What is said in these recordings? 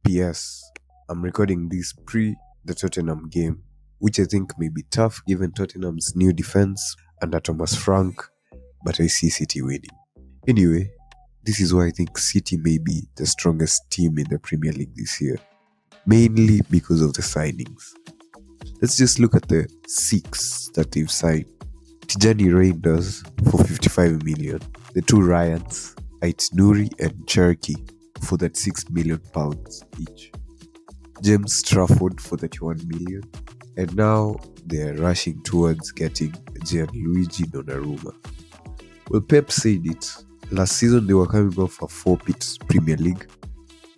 PS, I'm recording this pre the Tottenham game, which I think may be tough given Tottenham's new defense under Thomas Frank, but I see City winning. Anyway, this is why I think City may be the strongest team in the Premier League this year, mainly because of the signings. Let's just look at the 6 that they've signed. Tijani Reinders for 55 million. The 2 Ryans, Ait Nouri and Cherokee, for that £6 million each. James Trafford for 31 million. And now they're rushing towards getting Gianluigi Donnarumma. Well, Pep said it. Last season they were coming off a 4-pit Premier League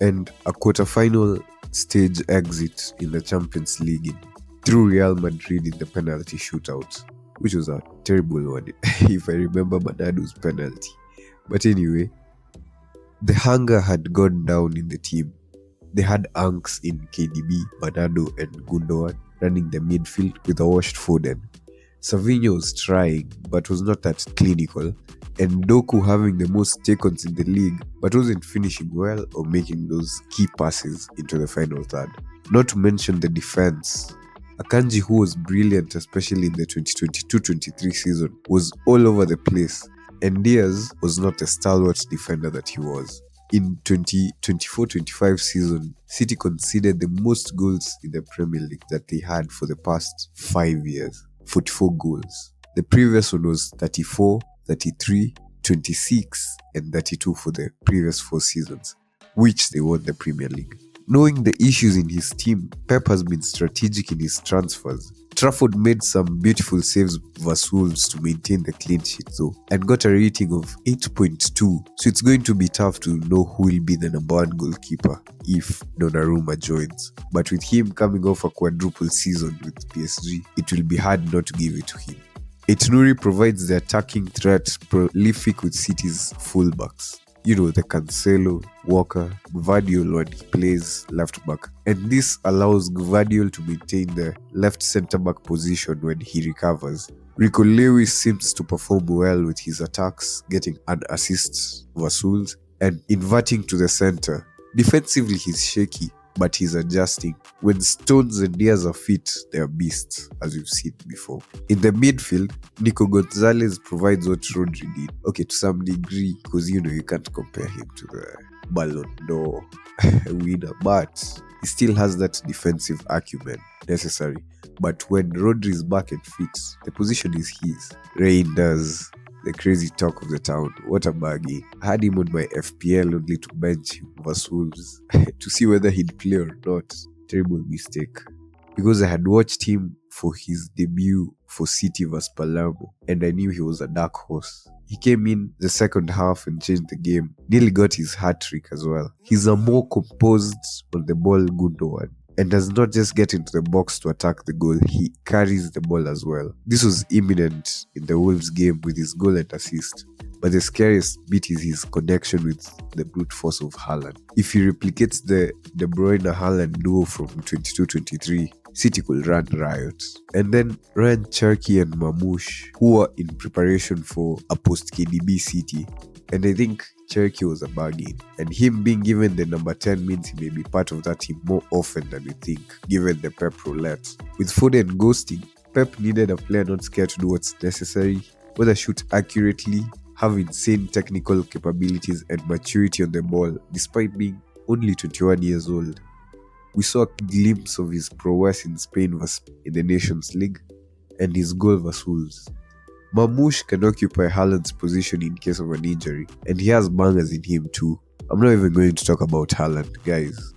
and a quarter-final stage exit in the Champions League through Real Madrid in the penalty shootout, which was a terrible one if I remember Bernardo's penalty. But anyway, the hunger had gone down in the team. They had Anks in KDB, Bernardo and Gundogan running the midfield with a washed Foden. Savinho was trying but was not that clinical, and Doku having the most take-ons in the league but wasn't finishing well or making those key passes into the final third. Not to mention the defense. Akanji, who was brilliant especially in the 2022-23 season, was all over the place, and Diaz was not the stalwart defender that he was. In 2024-25 season, City conceded the most goals in the Premier League that they had for the past 5 years, 44 goals. The previous one was 34, 33, 26 and 32 for the previous 4 seasons, which they won the Premier League. Knowing the issues in his team, Pep has been strategic in his transfers. Trafford made some beautiful saves versus Wolves to maintain the clean sheet though, and got a rating of 8.2, so it's going to be tough to know who will be the number 1 goalkeeper if Donnarumma joins. But with him coming off a quadruple season with PSG, it will be hard not to give it to him. Ait Nouri provides the attacking threat prolific with City's fullbacks. You know, the Cancelo, Walker, Gvardiol when he plays left back. And this allows Gvardiol to maintain the left centre back position when he recovers. Rico Lewis seems to perform well with his attacks, getting an assist versus Wolves and inverting to the centre. Defensively he's shaky, but he's adjusting. When Stones and Diaz are fit, they are beasts, as we've seen before. In the midfield, Nico Gonzalez provides what Rodri did. Okay, to some degree, because you can't compare him to the Ballon d'Or winner, but he still has that defensive acumen necessary. But when Rodri is back and fit, the position is his. Reinders, the crazy talk of the town. What a baggy. I had him on my FPL only to bench him versus Wolves to see whether he'd play or not. Terrible mistake. Because I had watched him for his debut for City vs Palermo and I knew he was a dark horse. He came in the second half and changed the game. Nearly got his hat-trick as well. He's a more composed on the ball Gundogan, and does not just get into the box to attack the goal, he carries the ball as well. This was imminent in the Wolves game with his goal and assist. But the scariest bit is his connection with the brute force of Haaland. If he replicates the De Bruyne-Haaland duo from 22-23, City could run riot. And then Ryan Cherokee and Mamouche, who are in preparation for a post-KDB City. And I think Cherokee was a bargain, and him being given the number 10 means he may be part of that team more often than we think, given the Pep roulette. With Foden ghosting, Pep needed a player not scared to do what's necessary, whether shoot accurately, have insane technical capabilities and maturity on the ball, despite being only 21 years old. We saw a glimpse of his prowess in Spain vs in the Nations League, and his goal vs Wolves. Mamouche can occupy Haaland's position in case of an injury, and he has bangers in him too. I'm not even going to talk about Haaland, guys.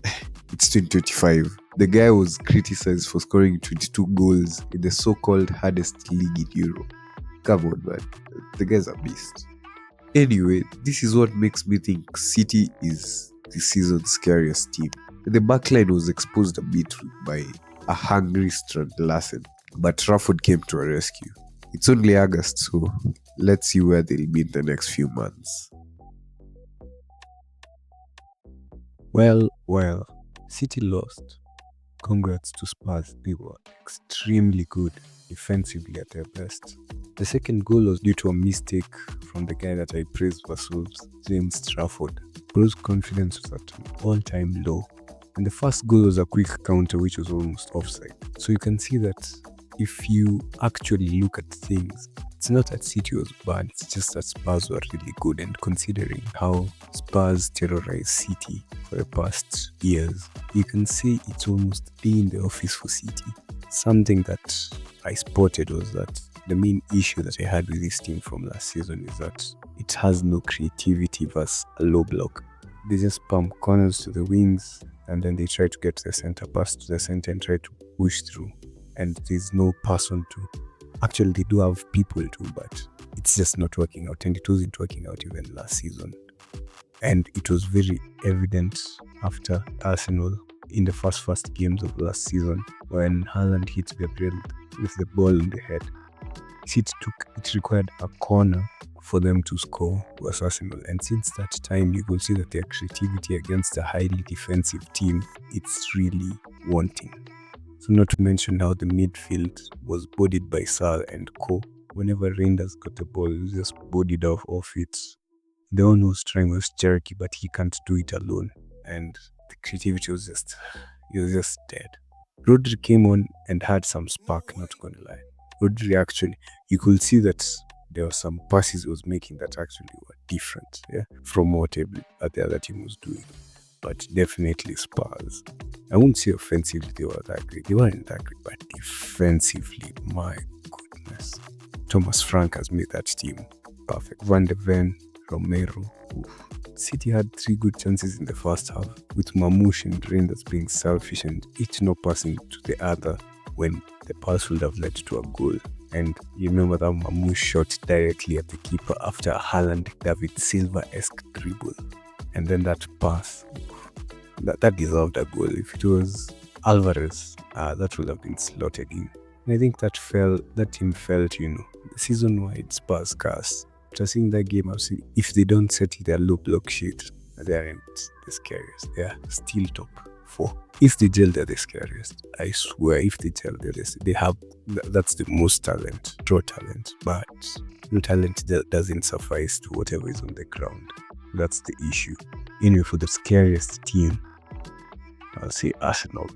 It's 2025. The guy was criticized for scoring 22 goals in the so-called hardest league in Europe. Come on, man. The guy's a beast. Anyway, this is what makes me think City is this season's scariest team. The backline was exposed a bit by a hungry Strand Larsen, but Trafford came to a rescue. It's only August, so let's see where they'll be in the next few months. Well, City lost. Congrats to Spurs. They were extremely good defensively at their best. The second goal was due to a mistake from the guy that I praised for Wolves, James Trafford. Bro's confidence was at an all-time low. And the first goal was a quick counter, which was almost offside. So you can see that if you actually look at things, it's not that City was bad, it's just that Spurs were really good. And considering how Spurs terrorized City for the past years, you can say it's almost day in the office for City. Something that I spotted was that the main issue that I had with this team from last season is that it has no creativity versus a low block. They just pump corners to the wings and then they try to get the center pass to the center and try to push through. And there's no person to. Actually, they do have people too, but it's just not working out. And it wasn't working out even last season. And it was very evident after Arsenal in the first games of last season when Haaland hit Gabriel with the ball in the head. It required a corner for them to score was Arsenal. And since that time, you will see that their creativity against a highly defensive team, it's really wanting. So not to mention how the midfield was bodied by Sal and Co. Whenever Reinders got the ball, it was just bodied off it. The one who was trying was Cherokee, but he can't do it alone. And the creativity was just dead. Rodri came on and had some spark, not gonna lie. Rodri actually, you could see that there were some passes he was making that actually were different, from what the other team was doing. But definitely Spurs. I wouldn't say offensively they were that great. They weren't that great, but defensively, my goodness. Thomas Frank has made that team perfect. Van de Ven, Romero. Oof. City had 3 good chances in the first half, with Mamouche and Reinders being selfish and each not passing to the other when the pass would have led to a goal. And you remember that Mamouche shot directly at the keeper after a Haaland David Silva-esque dribble. And then that pass, that deserved a goal. If it was Alvarez, that would have been slotted in. And I think that team felt, the season-wide Spurs curse. After seeing that game, I've seen if they don't settle their low block sheet, they aren't the scariest. They are still top 4. If they gel, they're the scariest. I swear, if they gel, they have, that's the most talent, raw talent. But the talent doesn't suffice to whatever is on the ground. That's the issue. Anyway, for the scariest team, I'll say Arsenal.